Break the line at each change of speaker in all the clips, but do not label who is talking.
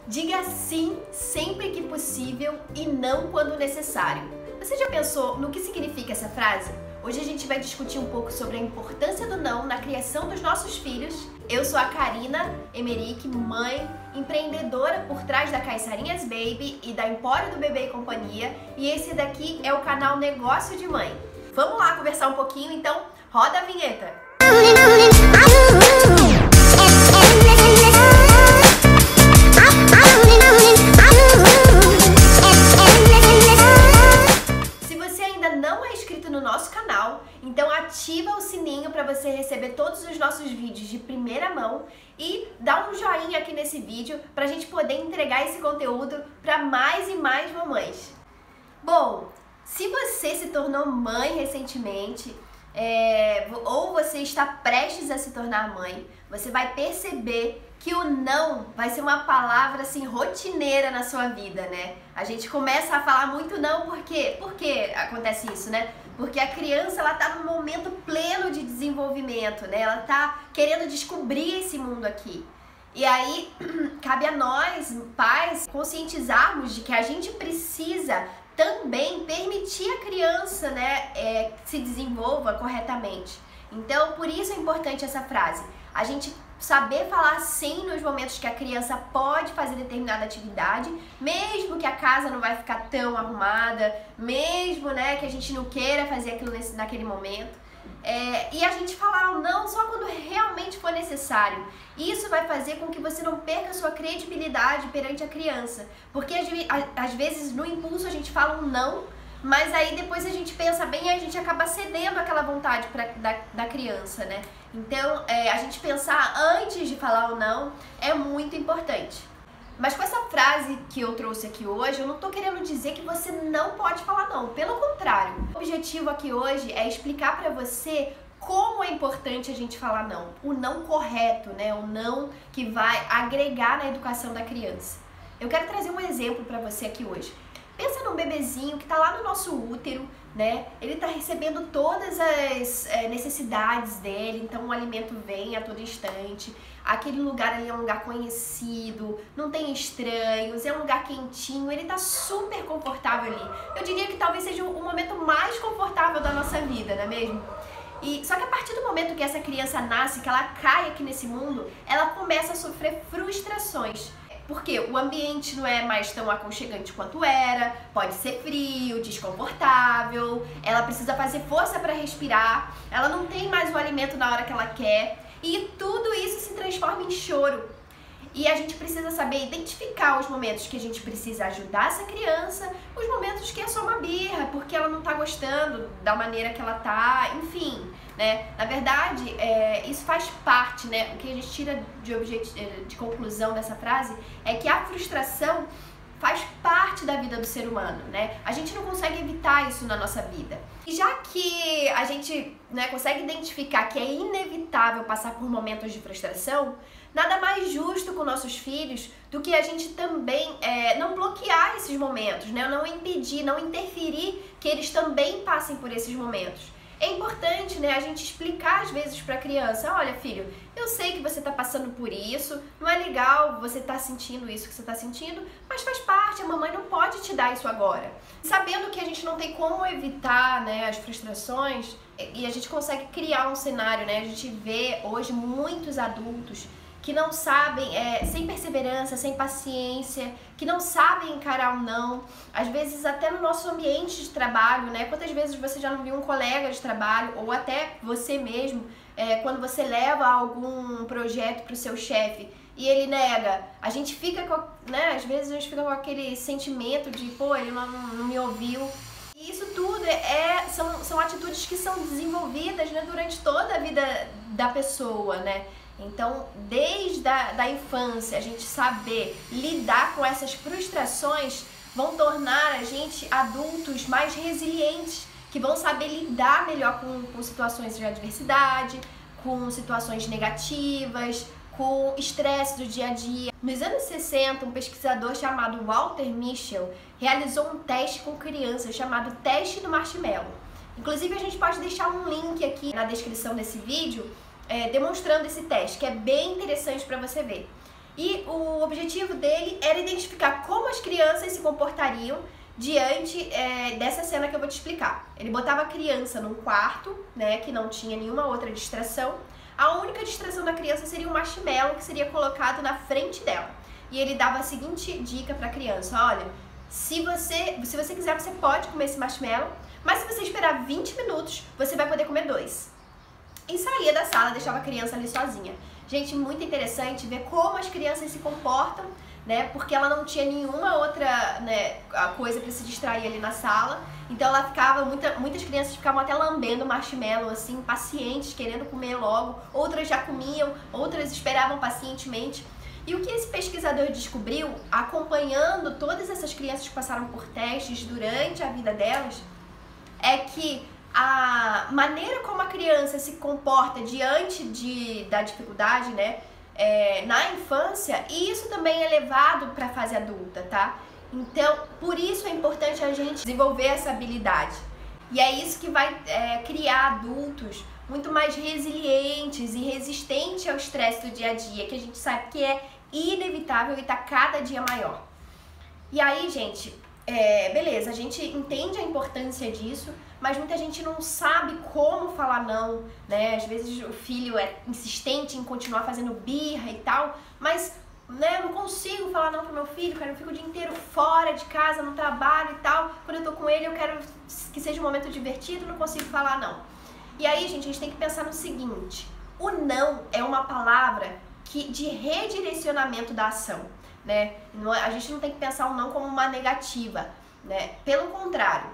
Diga sim sempre que possível e não quando necessário. Você já pensou no que significa essa frase? Hoje a gente vai discutir um pouco sobre a importância do não na criação dos nossos filhos. Eu sou a Karina Emerick, mãe, empreendedora por trás da Caiçarinhas Baby e da Empório do Bebê e Companhia, e esse daqui é o canal Negócio de Mãe. Vamos lá conversar um pouquinho, então roda a vinheta! No nosso canal, então ativa o sininho para você receber todos os nossos vídeos de primeira mão e dá um joinha aqui nesse vídeo para a gente poder entregar esse conteúdo para mais e mais mamães. Bom, se você se tornou mãe recentemente, ou você está prestes a se tornar mãe, você vai perceber que o não vai ser uma palavra assim rotineira na sua vida, né? A gente começa a falar muito não, por quê? Por que acontece isso, né? Porque a criança, ela tá num momento pleno de desenvolvimento, né? Ela tá querendo descobrir esse mundo aqui. E aí, cabe a nós, pais, conscientizarmos de que a gente precisa também permitir a criança, né, se desenvolva corretamente. Então, por isso é importante essa frase. A gente saber falar sim nos momentos que a criança pode fazer determinada atividade, mesmo que a casa não vai ficar tão arrumada, mesmo, né, que a gente não queira fazer aquilo naquele momento. E a gente falar não só quando realmente for necessário. Isso vai fazer com que você não perca a sua credibilidade perante a criança. Porque às vezes no impulso a gente fala um não, mas aí depois a gente pensa bem e a gente acaba cedendo aquela vontade da criança, né? Então, a gente pensar antes de falar o não é muito importante. Mas com essa frase que eu trouxe aqui hoje, eu não tô querendo dizer que você não pode falar não. Pelo contrário, o objetivo aqui hoje é explicar pra você como é importante a gente falar não. O não correto, né? O não que vai agregar na educação da criança. Eu quero trazer um exemplo pra você aqui hoje. Pensa num bebezinho que tá lá no nosso útero, né? Ele tá recebendo todas as necessidades dele, então o alimento vem a todo instante. Aquele lugar ali é um lugar conhecido, não tem estranhos, é um lugar quentinho, ele tá super confortável ali. Eu diria que talvez seja o momento mais confortável da nossa vida, não é mesmo? Só que a partir do momento que essa criança nasce, que ela cai aqui nesse mundo, ela começa a sofrer frustrações. Porque o ambiente não é mais tão aconchegante quanto era, pode ser frio, desconfortável, ela precisa fazer força para respirar, ela não tem mais o alimento na hora que ela quer e tudo isso se transforma em choro. E a gente precisa saber identificar os momentos que a gente precisa ajudar essa criança, os momentos que é só uma birra, porque ela não tá gostando da maneira que ela tá, enfim, né? Na verdade, isso faz parte, né? O que a gente tira de conclusão dessa frase é que a frustração faz parte da vida do ser humano, né? A gente não consegue evitar isso na nossa vida. E já que a gente, né, consegue identificar que é inevitável passar por momentos de frustração, nada mais justo com nossos filhos do que a gente também não bloquear esses momentos, né? Não impedir, não interferir que eles também passem por esses momentos. É importante, né, a gente explicar às vezes para a criança, olha filho, eu sei que você está passando por isso, não é legal você estar sentindo isso que você está sentindo, mas faz parte, a mamãe não pode te dar isso agora. Sabendo que a gente não tem como evitar, né, as frustrações, e a gente consegue criar um cenário, né, a gente vê hoje muitos adultos que não sabem, sem perseverança, sem paciência, que não sabem encarar um não, às vezes até no nosso ambiente de trabalho, né? Quantas vezes você já não viu um colega de trabalho, ou até você mesmo, quando você leva algum projeto para o seu chefe e ele nega, a gente fica com, né? Às vezes a gente fica com aquele sentimento de, pô, ele não me ouviu. E isso tudo são atitudes que são desenvolvidas, né, durante toda a vida da pessoa, né? Então, desde a infância, a gente saber lidar com essas frustrações vão tornar a gente adultos mais resilientes, que vão saber lidar melhor com situações de adversidade, com situações negativas, com estresse do dia a dia. Nos anos 60, um pesquisador chamado Walter Mischel realizou um teste com crianças chamado Teste do Marshmallow. Inclusive, a gente pode deixar um link aqui na descrição desse vídeo demonstrando esse teste, que é bem interessante para você ver. E o objetivo dele era identificar como as crianças se comportariam diante dessa cena que eu vou te explicar. Ele botava a criança num quarto, né, que não tinha nenhuma outra distração. A única distração da criança seria um marshmallow que seria colocado na frente dela. E ele dava a seguinte dica para a criança: olha, se você quiser, você pode comer esse marshmallow, mas se você esperar 20 minutos, você vai poder comer 2. E saía da sala, deixava a criança ali sozinha. Gente, muito interessante ver como as crianças se comportam, né? Porque ela não tinha nenhuma outra, né, coisa para se distrair ali na sala. Então ela ficava, muitas crianças ficavam até lambendo marshmallow, assim, pacientes, querendo comer logo. Outras já comiam, outras esperavam pacientemente. E o que esse pesquisador descobriu, acompanhando todas essas crianças que passaram por testes durante a vida delas, é que a maneira como a criança se comporta diante da dificuldade, né, na infância, e isso também é levado para a fase adulta, tá? Então, por isso é importante a gente desenvolver essa habilidade. E é isso que vai criar adultos muito mais resilientes e resistentes ao estresse do dia a dia, que a gente sabe que é inevitável e tá cada dia maior. E aí, gente, beleza, a gente entende a importância disso, mas muita gente não sabe como falar não, né? Às vezes o filho é insistente em continuar fazendo birra e tal, mas, né, eu não consigo falar não pro meu filho, cara, eu fico o dia inteiro fora de casa, no trabalho e tal, quando eu tô com ele eu quero que seja um momento divertido, não consigo falar não. E aí, gente, a gente tem que pensar no seguinte: o não é uma palavra de redirecionamento da ação, né? A gente não tem que pensar o não como uma negativa, né? Pelo contrário,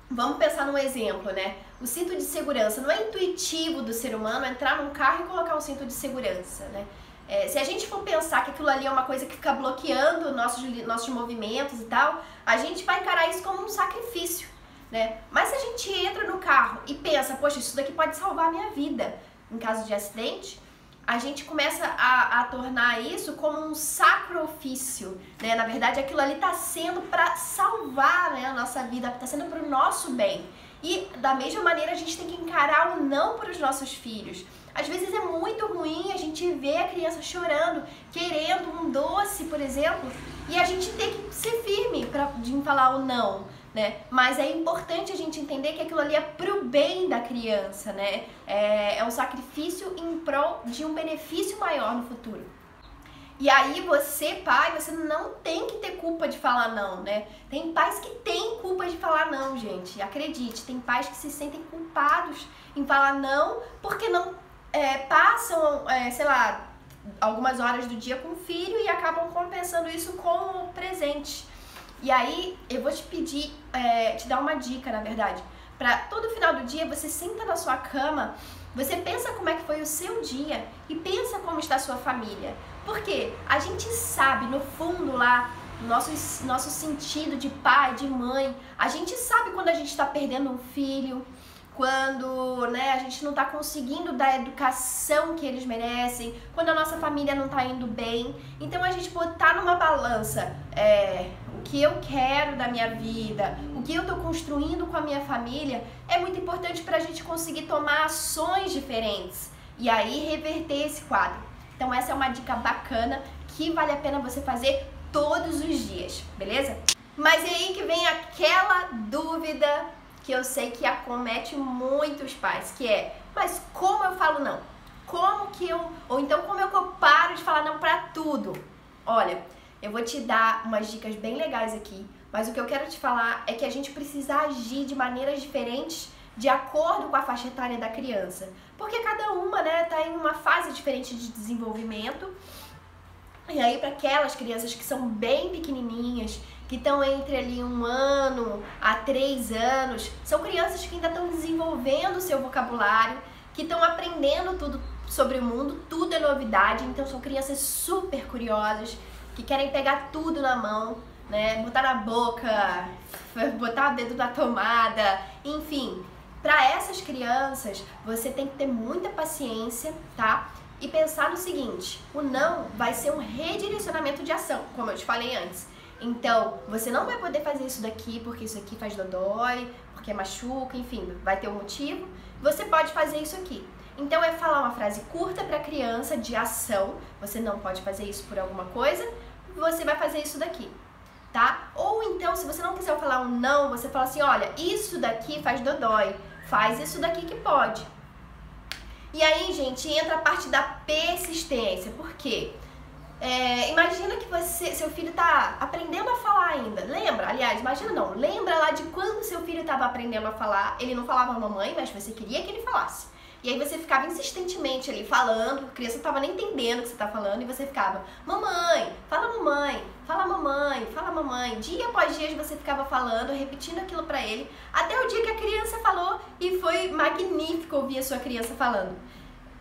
vamos pensar num exemplo, né? O cinto de segurança, não é intuitivo do ser humano entrar num carro e colocar um cinto de segurança, né? Se a gente for pensar que aquilo ali é uma coisa que fica bloqueando nossos movimentos e tal, a gente vai encarar isso como um sacrifício, né? Mas se a gente entra no carro e pensa, poxa, isso daqui pode salvar a minha vida em caso de acidente, a gente começa a tornar isso como um sacro ofício, né? Na verdade, aquilo ali está sendo para salvar, né, a nossa vida, está sendo para o nosso bem. E da mesma maneira a gente tem que encarar o não para os nossos filhos. Às vezes é muito ruim a gente ver a criança chorando, querendo um doce, por exemplo, e a gente tem que ser firme em falar o não, né? Mas é importante a gente entender que aquilo ali é pro bem da criança, né? É um sacrifício em prol de um benefício maior no futuro. E aí você, pai, você não tem que ter culpa de falar não, né? Tem pais que têm culpa de falar não, gente. Acredite, tem pais que se sentem culpados em falar não porque não passam, sei lá, algumas horas do dia com o filho e acabam compensando isso com o presente. E aí eu vou te pedir, te dar uma dica, na verdade. Para todo final do dia, você senta na sua cama, você pensa como é que foi o seu dia e pensa como está a sua família. Porque a gente sabe, no fundo lá, nosso sentido de pai, de mãe, a gente sabe quando a gente está perdendo um filho, quando, né, a gente não está conseguindo dar a educação que eles merecem, quando a nossa família não está indo bem. Então a gente botar numa balança o que eu quero da minha vida, o que eu estou construindo com a minha família, é muito importante para a gente conseguir tomar ações diferentes e aí reverter esse quadro. Então essa é uma dica bacana que vale a pena você fazer todos os dias, beleza? Mas é aí que vem aquela dúvida que eu sei que acomete muitos pais, que é: mas como eu falo não? Ou então como eu paro de falar não pra tudo? Olha, eu vou te dar umas dicas bem legais aqui, mas o que eu quero te falar é que a gente precisa agir de maneiras diferentes de acordo com a faixa etária da criança, porque cada uma, né, tá em uma fase diferente de desenvolvimento. E aí, para aquelas crianças que são bem pequenininhas, que estão entre ali 1 ano a 3 anos, são crianças que ainda estão desenvolvendo o seu vocabulário, que estão aprendendo tudo sobre o mundo, tudo é novidade, então são crianças super curiosas, que querem pegar tudo na mão, né, botar na boca, botar o dedo na tomada, enfim. Para essas crianças, você tem que ter muita paciência, tá? E pensar no seguinte: o não vai ser um redirecionamento de ação, como eu te falei antes. Então, você não vai poder fazer isso daqui porque isso aqui faz dodói, porque machuca, enfim, vai ter um motivo. Você pode fazer isso aqui. Então é falar uma frase curta para a criança de ação, você não pode fazer isso por alguma coisa, você vai fazer isso daqui, tá? Ou então, se você não quiser falar um não, você fala assim, olha, isso daqui faz dodói, faz isso daqui que pode. E aí, gente, entra a parte da persistência, por quê? Imagina que seu filho tá aprendendo a falar ainda, lembra? Aliás, imagina não, lembra lá de quando seu filho estava aprendendo a falar, ele não falava mamãe, mas você queria que ele falasse. E aí você ficava insistentemente ali falando, a criança não estava nem entendendo o que você tá falando, e você ficava, mamãe, fala mamãe, fala mamãe, fala mamãe. Dia após dia você ficava falando, repetindo aquilo pra ele, até o dia que a criança falou, e foi magnífico ouvir a sua criança falando.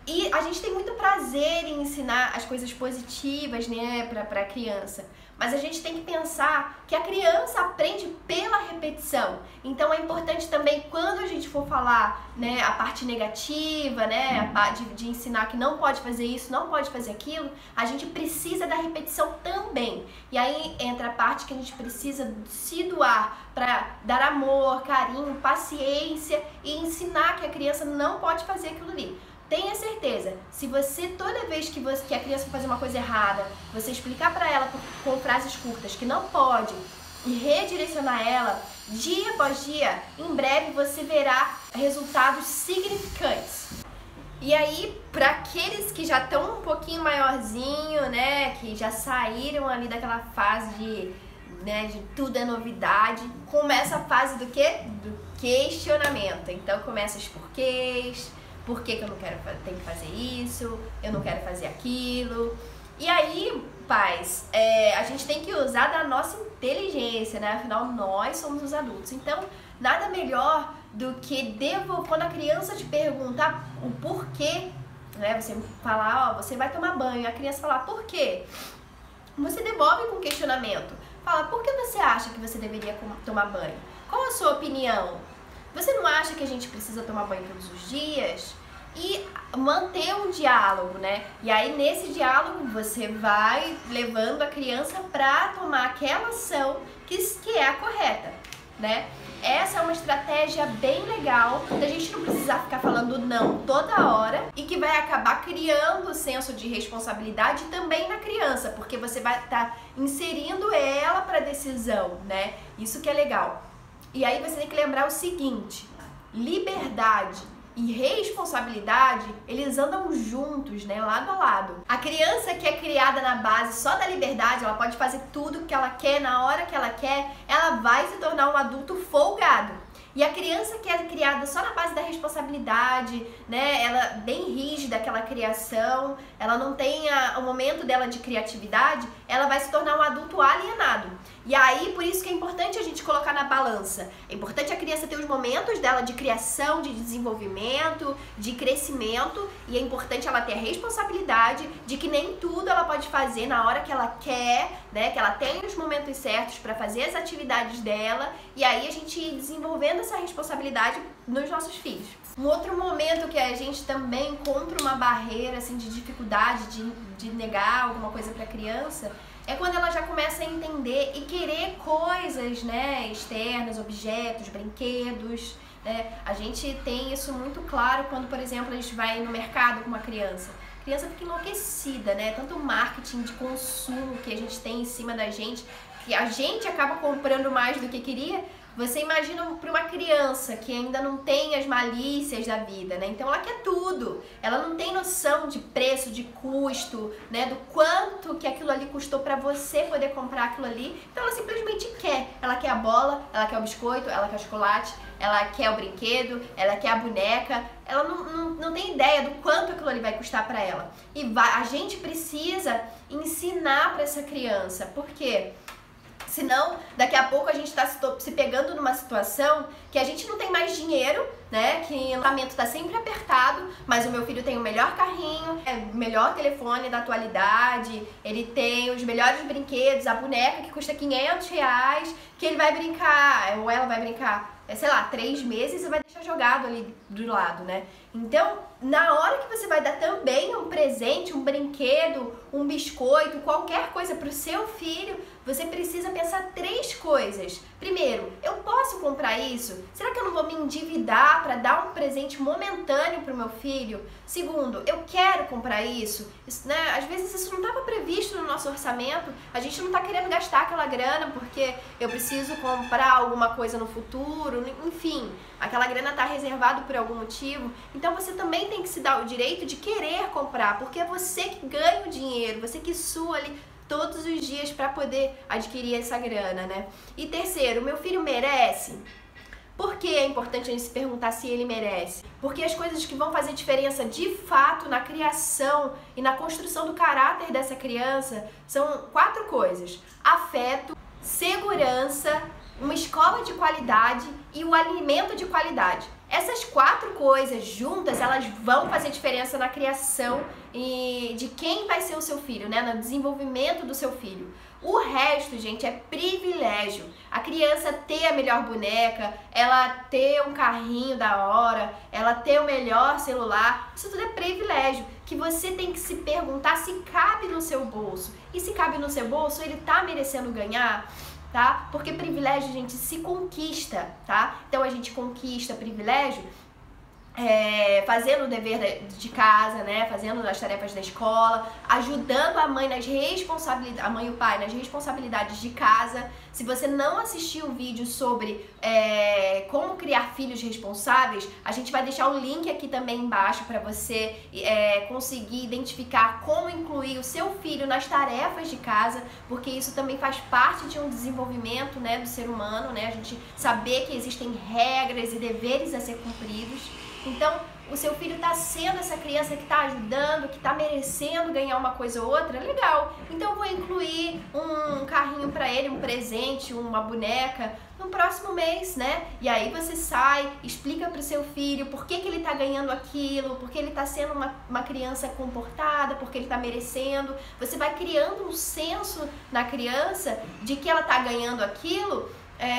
E a gente tem muito prazer em ensinar as coisas positivas, né, pra criança. Mas a gente tem que pensar que a criança aprende pela repetição. Então é importante também, quando a gente for falar, né, a parte negativa, né, a parte de ensinar que não pode fazer isso, não pode fazer aquilo, a gente precisa da repetição também. E aí entra a parte que a gente precisa se doar para dar amor, carinho, paciência e ensinar que a criança não pode fazer aquilo ali. Tenha certeza, se você, toda vez que a criança fazer uma coisa errada, você explicar para ela com frases curtas que não pode e redirecionar ela, dia após dia, em breve você verá resultados significantes. E aí, para aqueles que já estão um pouquinho maiorzinho, né, que já saíram ali daquela fase de tudo é novidade, começa a fase do quê? Do questionamento. Então começa os porquês. Por que eu não quero, tenho que fazer isso, eu não quero fazer aquilo. E aí, pais, a gente tem que usar da nossa inteligência, né? Afinal, nós somos os adultos. Então, nada melhor do que quando a criança te perguntar o porquê, né? Você falar, ó, você vai tomar banho, e a criança falar, por quê? Você devolve com questionamento. Fala, por que você acha que você deveria tomar banho? Qual a sua opinião? Você não acha que a gente precisa tomar banho todos os dias? E manter um diálogo, né? E aí nesse diálogo você vai levando a criança para tomar aquela ação que é a correta, né? Essa é uma estratégia bem legal da gente não precisar ficar falando não toda hora e que vai acabar criando o senso de responsabilidade também na criança, porque você vai estar inserindo ela para a decisão, né? Isso que é legal. E aí você tem que lembrar o seguinte, liberdade e responsabilidade, eles andam juntos, né, lado a lado. A criança que é criada na base só da liberdade, ela pode fazer tudo o que ela quer, na hora que ela quer, ela vai se tornar um adulto folgado. E a criança que é criada só na base da responsabilidade, né, ela bem rígida, aquela criação, ela não tem o momento dela de criatividade, ela vai se tornar um adulto alienado. E aí, por isso que é importante a gente colocar na balança. É importante a criança ter os momentos dela de criação, de desenvolvimento, de crescimento, e é importante ela ter a responsabilidade de que nem tudo ela pode fazer na hora que ela quer, né, que ela tem os momentos certos para fazer as atividades dela, e aí a gente ir desenvolvendo essa responsabilidade nos nossos filhos. Um outro momento que a gente também encontra uma barreira assim, de dificuldade de negar alguma coisa para a criança é quando ela já começa a entender e querer coisas, né, externas, objetos, brinquedos, né? A gente tem isso muito claro quando, por exemplo, a gente vai no mercado com uma criança. A criança fica enlouquecida, né? Tanto o marketing de consumo que a gente tem em cima da gente, que a gente acaba comprando mais do que queria. Você imagina para uma criança que ainda não tem as malícias da vida, né? Então ela quer tudo. Ela não tem noção de preço, de custo, né? Do quanto que aquilo ali custou para você poder comprar aquilo ali. Então ela simplesmente quer. Ela quer a bola, ela quer o biscoito, ela quer o chocolate, ela quer o brinquedo, ela quer a boneca. Ela não tem ideia do quanto aquilo ali vai custar para ela. E a gente precisa ensinar para essa criança. Por quê? Senão, daqui a pouco a gente está se pegando numa situação que a gente não tem mais dinheiro, né? Que o orçamento está sempre apertado, mas o meu filho tem o melhor carrinho, o melhor telefone da atualidade, ele tem os melhores brinquedos, a boneca que custa R$500, que ele vai brincar, ou ela vai brincar, sei lá, 3 meses e vai deixar jogado ali do lado, né? Então, na hora que você vai dar também um presente, um brinquedo, um biscoito, qualquer coisa para o seu filho, você precisa pensar 3 coisas. Primeiro, eu posso comprar isso? Será que eu não vou me endividar para dar um presente momentâneo para o meu filho? Segundo, eu quero comprar isso, né? Às vezes isso não estava previsto no nosso orçamento, a gente não está querendo gastar aquela grana porque eu preciso comprar alguma coisa no futuro, enfim, aquela grana está reservada por algum motivo. Então você também tem que se dar o direito de querer comprar, porque é você que ganha o dinheiro, você que sua ali todos os dias para poder adquirir essa grana, né? E terceiro, meu filho merece? Por que é importante a gente se perguntar se ele merece? Porque as coisas que vão fazer diferença de fato na criação e na construção do caráter dessa criança são 4 coisas: afeto, segurança, uma escola de qualidade e o alimento de qualidade. Essas 4 coisas juntas, elas vão fazer diferença na criação e de quem vai ser o seu filho, né? No desenvolvimento do seu filho. O resto, gente, é privilégio. A criança ter a melhor boneca, ela ter um carrinho da hora, ela ter o melhor celular, isso tudo é privilégio que você tem que se perguntar se cabe no seu bolso. E se cabe no seu bolso, ele tá merecendo ganhar? Tá? Porque privilégio, gente, se conquista, tá? Então a gente conquista privilégio fazendo o dever de casa, né? Fazendo as tarefas da escola, ajudando a mãe nas responsabilidades, a mãe e o pai nas responsabilidades de casa. Se você não assistiu o vídeo sobre como criar filhos responsáveis, a gente vai deixar o link aqui também embaixo para você conseguir identificar como incluir o seu filho nas tarefas de casa, porque isso também faz parte de um desenvolvimento, né, do ser humano, né? A gente saber que existem regras e deveres a ser cumpridos. Então, o seu filho está sendo essa criança que está ajudando, que está merecendo ganhar uma coisa ou outra, legal. Então eu vou incluir um carrinho para ele, um presente, uma boneca no próximo mês, né? E aí você sai, explica para o seu filho por que ele está ganhando aquilo, por que ele está sendo uma criança comportada, por que ele está merecendo. Você vai criando um senso na criança de que ela está ganhando aquilo,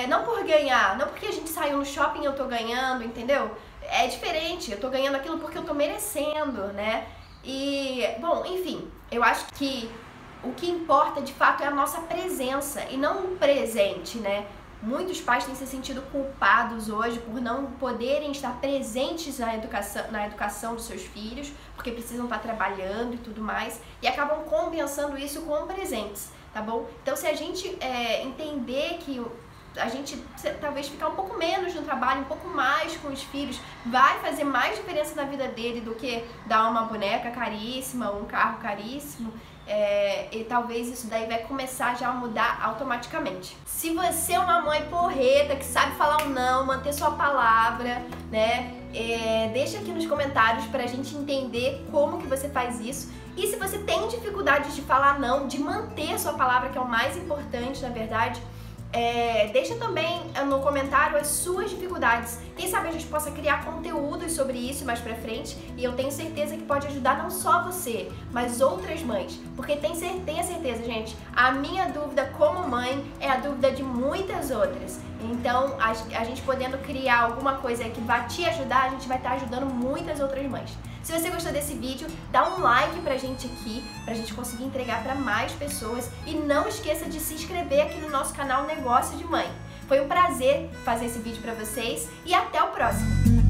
não por ganhar, não porque a gente saiu no shopping e eu tô ganhando, entendeu? É diferente, eu tô ganhando aquilo porque eu tô merecendo, né? E, bom, enfim, eu acho que o que importa de fato é a nossa presença e não o presente, né? Muitos pais têm se sentido culpados hoje por não poderem estar presentes na educação dos seus filhos, porque precisam estar trabalhando e tudo mais, e acabam compensando isso com presentes, tá bom? Então, se a gente entender que a gente talvez ficar um pouco menos no trabalho, um pouco mais com os filhos, vai fazer mais diferença na vida dele do que dar uma boneca caríssima ou um carro caríssimo. E talvez isso daí vai começar já a mudar automaticamente. Se você é uma mãe porreta, que sabe falar um não, manter sua palavra, né? Deixa aqui nos comentários pra gente entender como que você faz isso. E se você tem dificuldade de falar não, de manter sua palavra, que é o mais importante, na verdade, deixa também no comentário as suas dificuldades. Quem sabe a gente possa criar conteúdos sobre isso mais pra frente, e eu tenho certeza que pode ajudar não só você, mas outras mães. Porque tenha certeza, gente, a minha dúvida como mãe é a dúvida de muitas outras. Então, a gente podendo criar alguma coisa que vai te ajudar, a gente vai estar ajudando muitas outras mães. Se você gostou desse vídeo, dá um like pra gente aqui, pra gente conseguir entregar pra mais pessoas. E não esqueça de se inscrever aqui no nosso canal Negócio de Mãe. Foi um prazer fazer esse vídeo pra vocês e até o próximo!